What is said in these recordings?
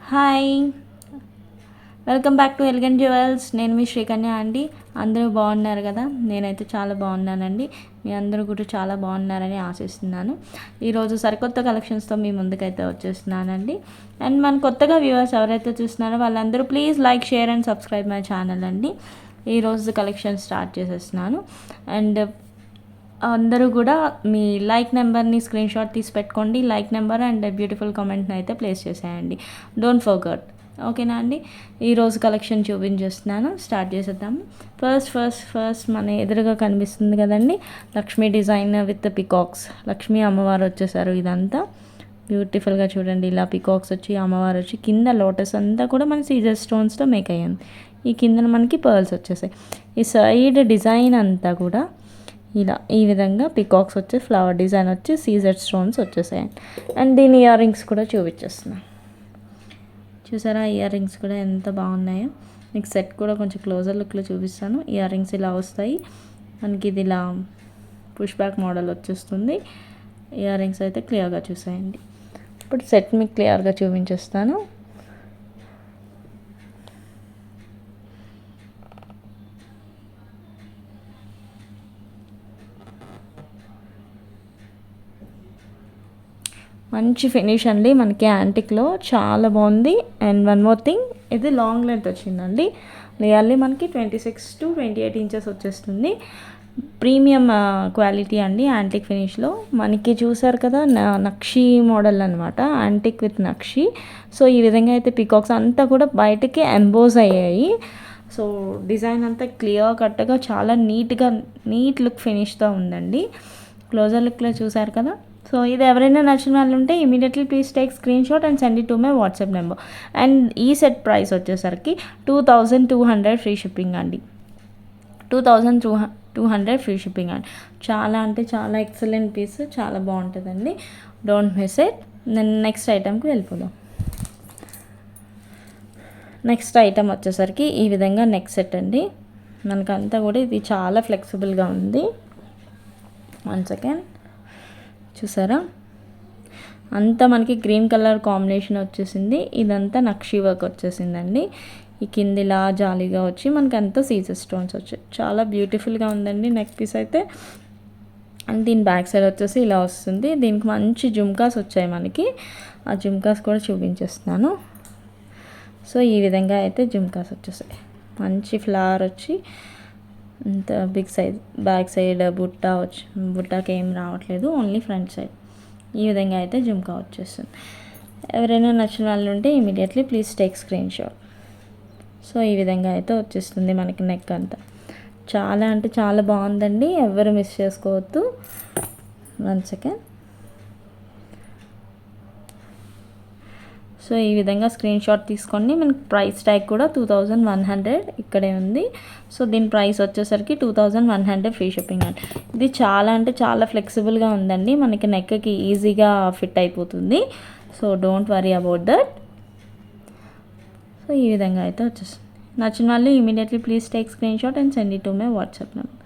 Hi, welcome back to elegant jewels. నేను మీ శ్రీకన్య అండి. అందరూ బాగున్నారు కదా? నేనైతే చాలా బాగున్నానండి. మీ అందరూ కూడా చాలా బాగున్నారని ఆశిస్తున్నాను. ఈరోజు సరికొత్త కలెక్షన్స్తో మీ ముందుకైతే వచ్చేస్తున్నానండి. అండ్ మన కొత్తగా వ్యూవర్స్ ఎవరైతే చూస్తున్నారో వాళ్ళందరూ please like, share and subscribe my channel అండి. ఈరోజు కలెక్షన్ స్టార్ట్ చేసేస్తున్నాను. అండ్ అందరూ కూడా మీ లైక్ నెంబర్ని స్క్రీన్ షాట్ తీసి పెట్టుకోండి. లైక్ నెంబర్ అండ్ బ్యూటిఫుల్ కామెంట్ని అయితే ప్లేస్ చేసేయండి. Don't forget. ఓకేనా అండి? ఈరోజు కలెక్షన్ చూపించేస్తున్నాను. స్టార్ట్ చేసేద్దాము. ఫస్ట్ మన ఎదురుగా కనిపిస్తుంది కదండి, Lakshmi design with peacocks. Lakshmi అమ్మవారు వచ్చేసారు. ఇదంతా బ్యూటిఫుల్గా చూడండి. ఇలా పికాక్స్ వచ్చి అమ్మవారు వచ్చి కింద లోటస్ అంతా కూడా మన సీజర్ స్టోన్స్తో మేక్ అయ్యింది. ఈ కింద మనకి పర్ల్స్ వచ్చేసాయి. ఈ సైడ్ డిజైన్ అంతా కూడా ఇలా ఈ విధంగా పికాక్స్ వచ్చి ఫ్లవర్ డిజైన్ వచ్చి సీజర్ స్టోన్స్ వచ్చేసాయి. అండ్ దీని ఇయర్ రింగ్స్ కూడా చూపించేస్తున్నాను. చూసారా, ఇయర్ రింగ్స్ కూడా ఎంత బాగున్నాయో. మీకు సెట్ కూడా కొంచెం క్లోజర్ లుక్లో చూపిస్తాను. ఇయర్ రింగ్స్ ఇలా వస్తాయి మనకి. ఇది ఇలా పుష్ బ్యాక్ మోడల్ వచ్చేస్తుంది. ఇయర్ రింగ్స్ అయితే క్లియర్గా చూసాయండి. ఇప్పుడు సెట్ మీకు క్లియర్గా చూపించేస్తాను. మంచి ఫినిష్ అండి. మనకి యాంటిక్లో చాలా బాగుంది. అండ్ వన్ మోర్ థింగ్, ఇది లాంగ్ లెంత్ వచ్చిందండి. నియర్లీ మనకి 26 to 28 ఇంచెస్ వచ్చేస్తుంది. ప్రీమియం క్వాలిటీ అండి. యాంటిక్ ఫినిష్లో మనకి చూసారు కదా, నక్షి మోడల్ అనమాట. Antique with nakshi. సో ఈ విధంగా అయితే పికాక్స్ అంతా కూడా బయటకి ఎంబోజ్ అయ్యాయి. సో డిజైన్ అంతా క్లియర్ కట్గా చాలా నీట్ లుక్ ఫినిష్తో ఉందండి. క్లోజర్ లుక్లో చూసారు కదా. సో ఇది ఎవరైనా నచ్చిన వాళ్ళు ఉంటే immediately please take screen shot and send it to my WhatsApp number. And ఈ సెట్ ప్రైస్ వచ్చేసరికి 2200 ఫ్రీ షిప్పింగ్ అండి. 2200 ఫ్రీ షిప్పింగ్ అండి. చాలా అంటే చాలా ఎక్సలెంట్ పీస్, చాలా బాగుంటుందండి. Don't miss it. నేను నెక్స్ట్ ఐటెంకి వెళ్ళిపోదాం. నెక్స్ట్ ఐటెం వచ్చేసరికి ఈ విధంగా నెక్ సెట్ అండి. మనకంతా కూడా ఇది చాలా ఫ్లెక్సిబుల్గా ఉంది. 1 సెకండ్. చూసారా, అంతా మనకి గ్రీన్ కలర్ కాంబినేషన్ వచ్చేసింది. ఇదంతా నక్షి వర్క్ వచ్చేసిందండి. ఈ కిందిలా జాలీగా వచ్చి మనకి అంతా సీజర్ స్టోన్స్ వచ్చాయి. చాలా బ్యూటిఫుల్గా ఉందండి నెక్ పీస్ అయితే. అండ్ దీని బ్యాక్ సైడ్ వచ్చేసి ఇలా వస్తుంది. దీనికి మంచి జుమ్కాస్ వచ్చాయి మనకి. ఆ జుమ్కాస్ కూడా చూపించేస్తున్నాను. సో ఈ విధంగా అయితే జుమ్కాస్ వచ్చేసాయి. మంచి ఫ్లవర్ వచ్చి ఇంత బిగ్ సైజ్. బ్యాక్ సైడ్ బుట్టాకి ఏం రావట్లేదు, ఓన్లీ ఫ్రంట్ సైడ్. ఈ విధంగా అయితే జుమ్కా వచ్చేస్తుంది. ఎవరైనా నచ్చిన వాళ్ళు ఉంటే immediately please take screen shot. So ఈ విధంగా అయితే వచ్చేస్తుంది మనకి నెక్ అంతా. చాలా అంటే చాలా బాగుందండి. ఎవరు మిస్ చేసుకోవద్దు. 1 సెకండ్. సో ఈ విధంగా స్క్రీన్ షాట్ తీసుకోండి. మనకి ప్రైస్ ట్యాగ్ కూడా 2100 ఇక్కడే ఉంది. సో దీని ప్రైస్ వచ్చేసరికి 2100 ఫ్రీ షిప్పింగ్ అండి. ఇది చాలా అంటే చాలా ఫ్లెక్సిబుల్గా ఉందండి. మనకి నెక్కి ఈజీగా ఫిట్ అయిపోతుంది. So don't worry about that. So ఈ విధంగా అయితే వచ్చేస్తుంది. నచ్చిన వాళ్ళు immediately please take screen shot and send it to my WhatsApp number.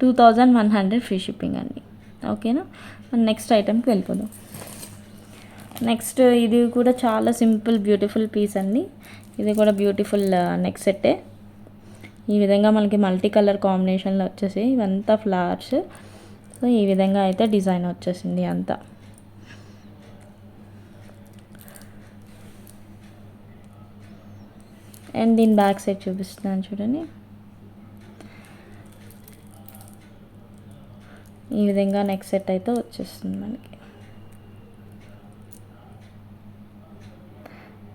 2100 free shipping అండి. ఓకేనా? నెక్స్ట్ ఐటెంకి వెళ్ళిపోదాం. నెక్స్ట్ ఇది కూడా చాలా సింపుల్ బ్యూటిఫుల్ పీస్ అండి. ఇది కూడా బ్యూటిఫుల్ నెక్ సెట్టే. ఈ విధంగా మనకి మల్టీ కలర్ కాంబినేషన్లో వచ్చేసి ఇవంతా ఫ్లవర్స్. సో ఈ విధంగా అయితే డిజైన్ వచ్చేసింది అంతా. అండ్ దీని బ్యాక్ సైడ్ చూపిస్తున్నాను చూడండి. ఈ విధంగా నెక్ సెట్ అయితే వచ్చేస్తుంది మనకి.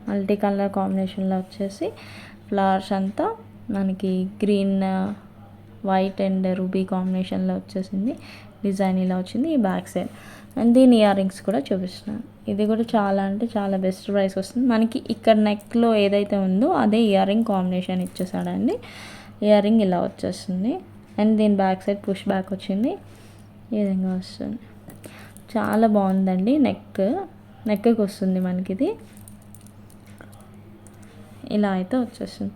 మల్టీ కలర్ కాంబినేషన్లో వచ్చేసి ఫ్లవర్స్ అంతా మనకి గ్రీన్, వైట్ అండ్ రూబీ కాంబినేషన్లో వచ్చేసింది. డిజైన్ ఇలా వచ్చింది ఈ బ్యాక్ సైడ్. అండ్ దీని ఇయర్ రింగ్స్ కూడా చూపిస్తున్నాను. ఇది కూడా చాలా అంటే చాలా బెస్ట్ ప్రైస్ వస్తుంది మనకి. ఇక్కడ నెక్లో ఏదైతే ఉందో అదే ఇయర్ రింగ్ కాంబినేషన్ ఇచ్చేసాడండి. ఇయర్ రింగ్ ఇలా వచ్చేస్తుంది. అండ్ దీని బ్యాక్ సైడ్ పుష్ బ్యాక్ వచ్చింది. ఈ విధంగా వస్తుంది. చాలా బాగుందండి. నెక్కి వస్తుంది మనకి. ఇది ఇలా అయితే వచ్చేస్తుంది.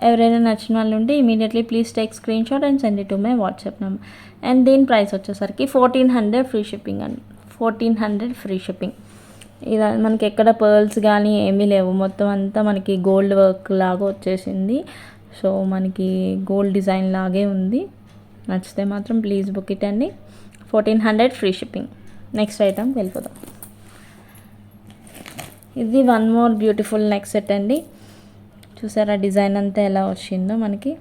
ఎవరైనా నచ్చిన వాళ్ళు ఉంటే immediately please take screen shot and send it to my WhatsApp number. And దీని ప్రైస్ వచ్చేసరికి 1400 ఫ్రీ షిప్పింగ్ అండి. 1400 ఫ్రీ షిప్పింగ్. ఇలా మనకి ఎక్కడ పర్ల్స్ కానీ ఏమీ లేవు, మొత్తం అంతా మనకి గోల్డ్ వర్క్ లాగా వచ్చేసింది. సో మనకి గోల్డ్ డిజైన్ లాగే ఉంది. నచ్చితే మాత్రం ప్లీజ్ బుక్ ఇట్ అండి. 1400 ఫ్రీ షిప్పింగ్. నెక్స్ట్ ఐటమ్కి వెళ్ళిపోదాం. ఇది one more beautiful neck set అండి. చూసారా డిజైన్ అంతా ఎలా వచ్చిందో, మనకి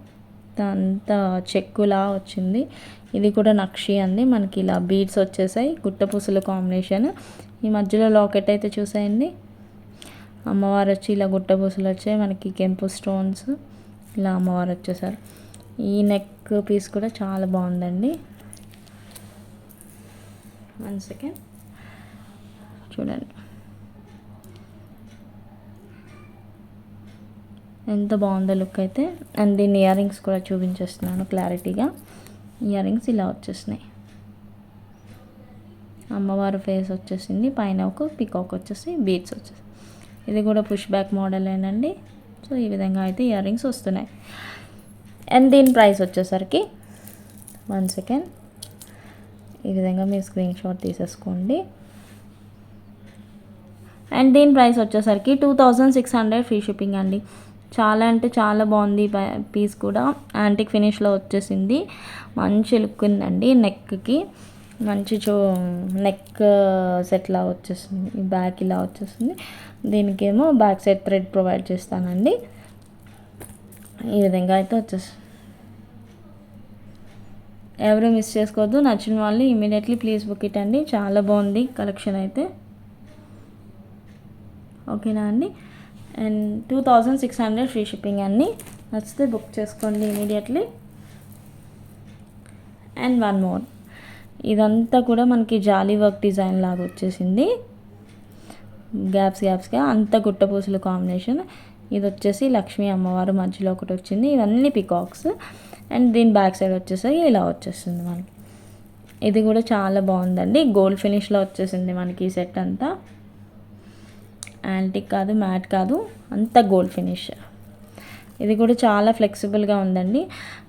అంతా చెక్కులా వచ్చింది. ఇది కూడా నక్షి అండి. మనకి ఇలా బీడ్స్ వచ్చేసాయి, గుట్టపూసల కాంబినేషన్. ఈ మధ్యలో లాకెట్ అయితే చూసాయండి, అమ్మవారు వచ్చి ఇలా గుట్టపూసలు వచ్చాయి, మనకి కెంపు స్టోన్స్ ఇలా అమ్మవారు వచ్చేసారు. ఈ నెక్ పీస్ కూడా చాలా బాగుందండి. 1 సెకండ్ చూడండి ఎంత బాగుందో లుక్ అయితే. అండ్ దీని ఇయర్ రింగ్స్ కూడా చూపించేస్తున్నాను క్లారిటీగా. ఇయర్ రింగ్స్ ఇలా వచ్చేసినాయి, అమ్మవారు ఫేస్ వచ్చేసింది, పైన ఒక పికాక్ వచ్చేసి బీడ్స్ వచ్చేసి. ఇది కూడా పుష్ బ్యాక్ మోడలేనండి. సో ఈ విధంగా అయితే ఇయర్ రింగ్స్ వస్తున్నాయి. అండ్ దీని ప్రైస్ వచ్చేసరికి 1 సెకండ్ ఈ విధంగా మీరు స్క్రీన్ షాట్ తీసేసుకోండి. అండ్ దీని ప్రైస్ వచ్చేసరికి 2600 ఫ్రీ షిప్పింగ్ అండి. చాలా అంటే చాలా బాగుంది పీస్ కూడా. యాంటిక్ ఫినిష్లో వచ్చేసింది, మంచి లుక్ ఉందండి. నెక్కి మంచి నెక్ సెట్లా వచ్చేసింది, బ్యాక్ ఇలా వచ్చేసింది. దీనికేమో బ్యాక్ సైడ్ థ్రెడ్ ప్రొవైడ్ చేస్తానండి. ఈ విధంగా అయితే వచ్చేస్తుంది. ఎవరు మిస్ చేసుకోవద్దు, నచ్చిన వాళ్ళు ఇమీడియట్లీ ప్లీజ్ బుక్ ఇట్ అండి. చాలా బాగుంది కలెక్షన్ అయితే. ఓకేనా అండి. అండ్ 2600 ఫ్రీ షిప్పింగ్ అన్నీ. నచ్చితే బుక్ చేసుకోండి ఇమీడియట్లీ. అండ్ వన్ మోర్, ఇదంతా కూడా మనకి జాలీ వర్క్ డిజైన్ లాగా వచ్చేసింది, గ్యాప్స్గా అంతా గుట్టపూసలు కాంబినేషన్. ఇది వచ్చేసి లక్ష్మీ అమ్మవారు మధ్యలో ఒకటి వచ్చింది, ఇవన్నీ పికాక్స్. అండ్ దీని బ్యాక్ సైడ్ వచ్చేసి ఇలా వచ్చేస్తుంది మనకి. ఇది కూడా చాలా బాగుందండి, గోల్డ్ ఫినిష్లో వచ్చేసింది మనకి ఈ సెట్ అంతా. యాంటిక్ కాదు, మ్యాట్ కాదు, అంతా గోల్డ్ ఫినిష్. ఇది కూడా చాలా ఫ్లెక్సిబుల్గా ఉందండి.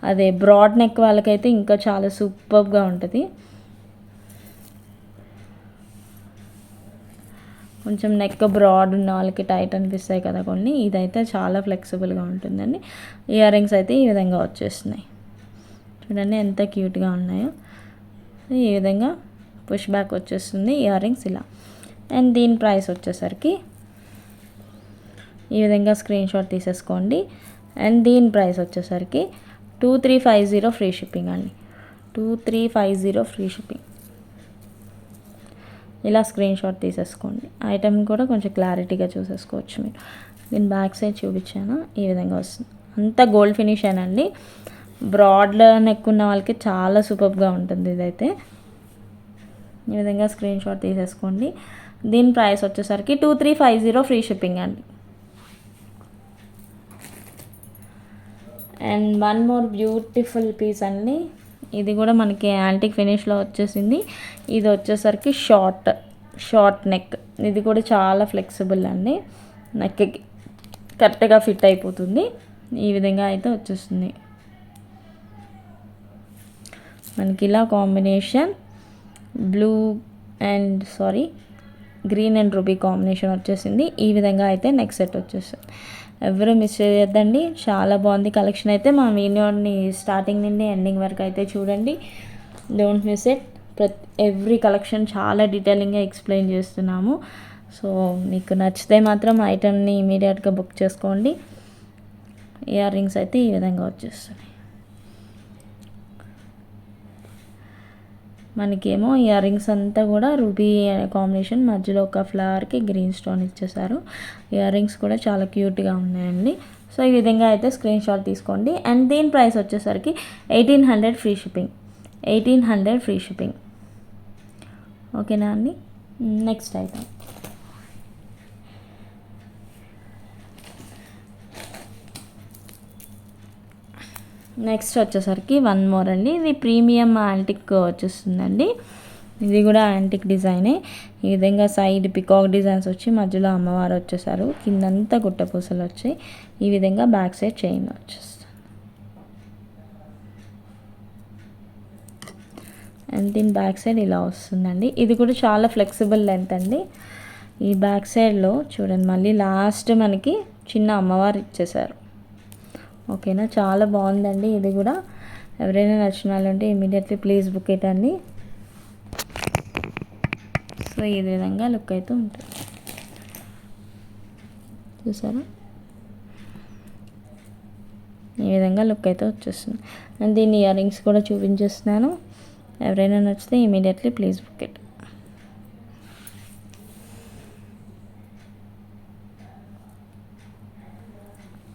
అదే బ్రాడ్ నెక్ వాళ్ళకైతే ఇంకా చాలా సూపర్గా ఉంటుంది. కొంచెం నెక్ బ్రాడ్ ఉన్న వాళ్ళకి టైట్ అనిపిస్తాయి కదా కొన్ని, ఇదైతే చాలా ఫ్లెక్సిబుల్గా ఉంటుందండి. ఇయర్ రింగ్స్ అయితే ఈ విధంగా వచ్చేస్తున్నాయి, చూడండి ఎంత క్యూట్గా ఉన్నాయో. ఈ విధంగా పుష్ బ్యాక్ వచ్చేస్తుంది ఇయర్ రింగ్స్ ఇలా. అండ్ దీని ప్రైస్ వచ్చేసరికి ఈ విధంగా స్క్రీన్ షాట్ తీసేసుకోండి. అండ్ దీని ప్రైస్ వచ్చేసరికి 2350 ఫ్రీ షిప్పింగ్ అండి. 2350 ఫ్రీ షిప్పింగ్. ఇలా స్క్రీన్ షాట్ తీసేసుకోండి. ఐటమ్ కూడా కొంచెం క్లారిటీగా చూసేసుకోవచ్చు మీరు. దీని బ్యాక్ సైడ్ చూపించాను, ఈ విధంగా వస్తుంది. అంతా గోల్డ్ ఫినిష్ అనండి. బ్రాడ్లో నెక్ ఉన్న వాళ్ళకి చాలా సూపర్గా ఉంటుంది ఇదైతే. ఈ విధంగా స్క్రీన్ షాట్ తీసేసుకోండి. దీని ప్రైస్ వచ్చేసరికి 2350 ఫ్రీ షిప్పింగ్ అండి. And one more beautiful piece అండి. ఇది కూడా మనకి యాంటిక్ ఫినిష్లో వచ్చేసింది. ఇది వచ్చేసరికి షార్ట్ నెక్. ఇది కూడా చాలా ఫ్లెక్సిబుల్ అండి, నెక్కి కరెక్ట్గా ఫిట్ అయిపోతుంది. ఈ విధంగా అయితే వచ్చేస్తుంది మనకి ఇలా combination. Green and ruby combination వచ్చేసింది. ఈ విధంగా అయితే నెక్ సెట్ వచ్చేస్తుంది. ఎవరు మిస్ చేయొద్దండి, చాలా బాగుంది కలెక్షన్ అయితే. మా వీడియోని స్టార్టింగ్ నుండి ఎండింగ్ వరకు అయితే చూడండి, don't miss it. Every collection చాలా డీటెయిలింగ్గా ఎక్స్ప్లెయిన్ చేస్తున్నాము. సో మీకు నచ్చితే మాత్రం ఐటమ్ని ఇమీడియట్గా బుక్ చేసుకోండి. ఇయర్ రింగ్స్ అయితే ఈ విధంగా వచ్చేస్తున్నాయి. మనకేమో ఇయర్ రింగ్స్ అంతా కూడా రూబీ కాంబినేషన్, మధ్యలో ఒక ఫ్లవర్కి గ్రీన్ స్టోన్ ఇచ్చేసారు. ఇయర్ రింగ్స్ కూడా చాలా క్యూట్గా ఉన్నాయండి. సో ఈ విధంగా అయితే స్క్రీన్ షాట్ తీసుకోండి. అండ్ దీని ప్రైస్ వచ్చేసరికి 1800 ఫ్రీ షిప్పింగ్. 1800 free shipping. ఓకేనా అండి. నెక్స్ట్ ఐటమ్ నెక్స్ట్ వచ్చేసరికి వన్ మోర్ అండి. ఇది ప్రీమియం యాంటిక్ వచ్చేస్తుందండి. ఇది కూడా యాంటిక్ డిజైనే. ఈ విధంగా సైడ్ పికాక్ డిజైన్స్ వచ్చి మధ్యలో అమ్మవారు వచ్చేసారు. కిందంతా గుట్టపూసలు వచ్చాయి. ఈ విధంగా బ్యాక్ సైడ్ చైన్ వచ్చేస్తుంది. అండ్ దీని బ్యాక్ సైడ్ ఇలా వస్తుందండి. ఇది కూడా చాలా ఫ్లెక్సిబుల్ లెంత్ అండి. ఈ బ్యాక్ సైడ్లో చూడండి మళ్ళీ లాస్ట్ మనకి చిన్న అమ్మవారు ఇచ్చేసారు. ఓకేనా, చాలా బాగుందండి. ఇది కూడా ఎవరైనా నచ్చిన వాళ్ళు ఉంటే ఇమీడియట్లీ ప్లీజ్ బుక్ ఇట్ అండి. సో ఈ విధంగా లుక్ అయితే ఉంటుంది. చూసారా, ఈ విధంగా లుక్ అయితే వచ్చేస్తుంది. అండ్ దీని ఇయర్ రింగ్స్ కూడా చూపించేస్తున్నాను. ఎవరైనా నచ్చితే immediately please book it.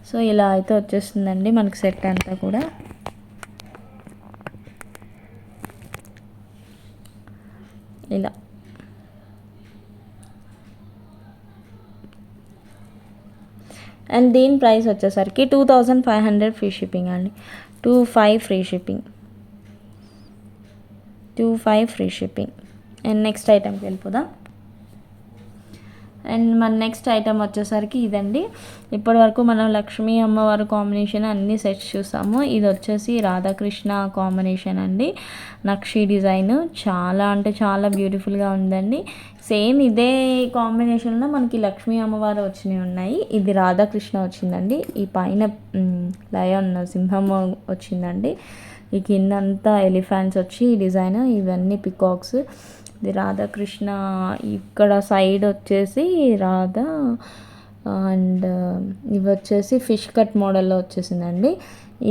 So ఇలా అయితే వచ్చేస్తుందండి మనకి సెట్ అంతా కూడా. ఇలా అండ్ దీని ప్రైస్ వచ్చేసరికి 2500 ఫ్రీ షిప్పింగ్ అండి. 25 free shipping, 25 free shipping. And next ఐటెంకి వెళ్ళిపోదాం. అండ్ మన నెక్స్ట్ ఐటెం వచ్చేసరికి ఇదండి. ఇప్పటివరకు మనం లక్ష్మీ అమ్మవారు కాంబినేషన్ అన్ని సెట్స్ చూసాము. ఇది వచ్చేసి రాధాకృష్ణ కాంబినేషన్ అండి. నక్షి డిజైన్ చాలా అంటే చాలా బ్యూటిఫుల్గా ఉందండి. సేమ్ ఇదే కాంబినేషన్లో మనకి లక్ష్మీ అమ్మవారు వచ్చినవి ఉన్నాయి. ఇది రాధాకృష్ణ వచ్చిందండి. ఈ పైన లయన్ సింహం వచ్చిందండి. ఈ కింద అంతా ఎలిఫెంట్స్ వచ్చి ఈ డిజైన్, ఇవన్నీ పికాక్స్. ఇది రాధాకృష్ణ, ఇక్కడ సైడ్ వచ్చేసి రాధా అండ్ ఇవి వచ్చేసి ఫిష్ కట్ మోడల్లో వచ్చేసిందండి.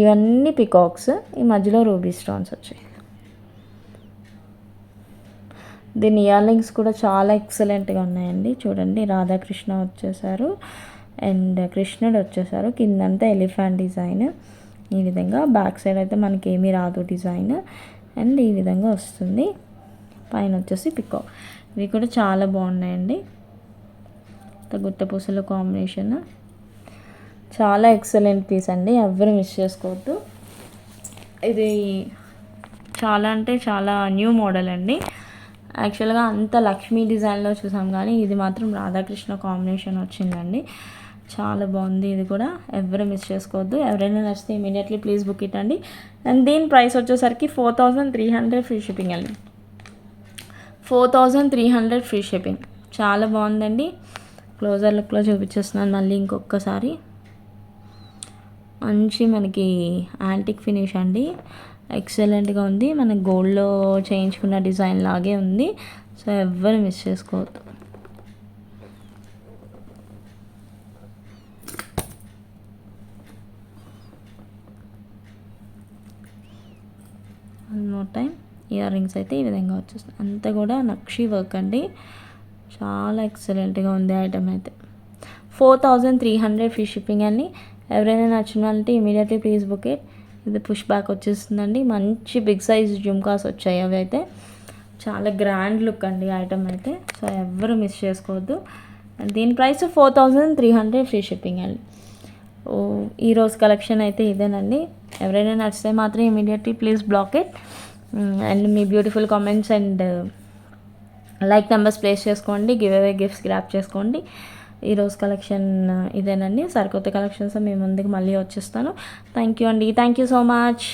ఇవన్నీ పికాక్స్, ఈ మధ్యలో రూబీ స్టోన్స్ వచ్చాయి. దీని ఇయర్ రింగ్స్ కూడా చాలా ఎక్సలెంట్గా ఉన్నాయండి. చూడండి, రాధాకృష్ణ వచ్చేసారు అండ్ కృష్ణుడు వచ్చేసారు. కిందంతా ఎలిఫెంట్ డిజైన్. ఈ విధంగా బ్యాక్ సైడ్ అయితే మనకి ఏమీ రాదు డిజైన్. అండ్ ఈ విధంగా వస్తుంది. పైన వచ్చేసి పికాక్. ఇవి కూడా చాలా బాగున్నాయండి. గుట్టపూసల కాంబినేషన్ చాలా ఎక్సలెంట్ పీస్ అండి. ఎవరు మిస్ చేసుకోవద్దు. ఇది చాలా అంటే చాలా న్యూ మోడల్ అండి. యాక్చువల్గా అంత లక్ష్మీ డిజైన్లో చూసాం, కానీ ఇది మాత్రం రాధాకృష్ణ కాంబినేషన్ వచ్చిందండి. చాలా బాగుంది. ఇది కూడా ఎవరు మిస్ చేసుకోవద్దు. ఎవరైనా నచ్చితే ఇమీడియట్లీ ప్లీజ్ బుక్ ఇట్ అండి. అండ్ దీని ప్రైస్ వచ్చేసరికి 4300 ఫ్రీ షిప్పింగ్ అండి. 4300 ఫ్రీ షిప్పింగ్. చాలా బాగుందండి. క్లోజర్ లుక్లో చూపించేస్తున్నాను మళ్ళీ ఇంకొకసారి. మంచి మనకి యాంటిక్ ఫినిష్ అండి. ఎక్సలెంట్గా ఉంది. మన గోల్డ్లో చేయించుకున్న డిజైన్ లాగే ఉంది. సో ఎవ్వరు మిస్ చేసుకోవద్దు. One more time. Ear rings అయితే ఈ విధంగా వచ్చేస్తుంది. అంతా కూడా నక్షి వర్క్ అండి. చాలా ఎక్సలెంట్గా ఉంది ఐటమ్ అయితే. 4300 ఫ్రీ షిప్పింగ్ అండి. ఎవరైనా నచ్చిన వాళ్ళంటే ఇమీడియట్లీ ప్లీజ్ బుక్ ఇట్. ఇది పుష్ బ్యాక్ వచ్చేస్తుందండి. మంచి బిగ్ సైజ్ జుమ్కాస్ వచ్చాయి. అవి అయితే చాలా గ్రాండ్ లుక్ అండి ఐటమ్ అయితే. సో ఎవరు మిస్ చేసుకోవద్దు. దీని ప్రైస్ 4300 ఫ్రీ షిప్పింగ్ అండి. ఈరోజు కలెక్షన్ అయితే ఇదేనండి. ఎవరైనా నచ్చితే మాత్రం immediately please block it. And మీ beautiful comments and like numbers place చేసుకోండి. గివ్ అవే గిఫ్ట్స్ గ్రాప్ చేసుకోండి. ఈరోజు కలెక్షన్ ఇదేనండి. సరికొత్త కలెక్షన్స్ మీ ముందుకు మళ్ళీ వచ్చేస్తాను. థ్యాంక్ యూ అండి. Thank you so much.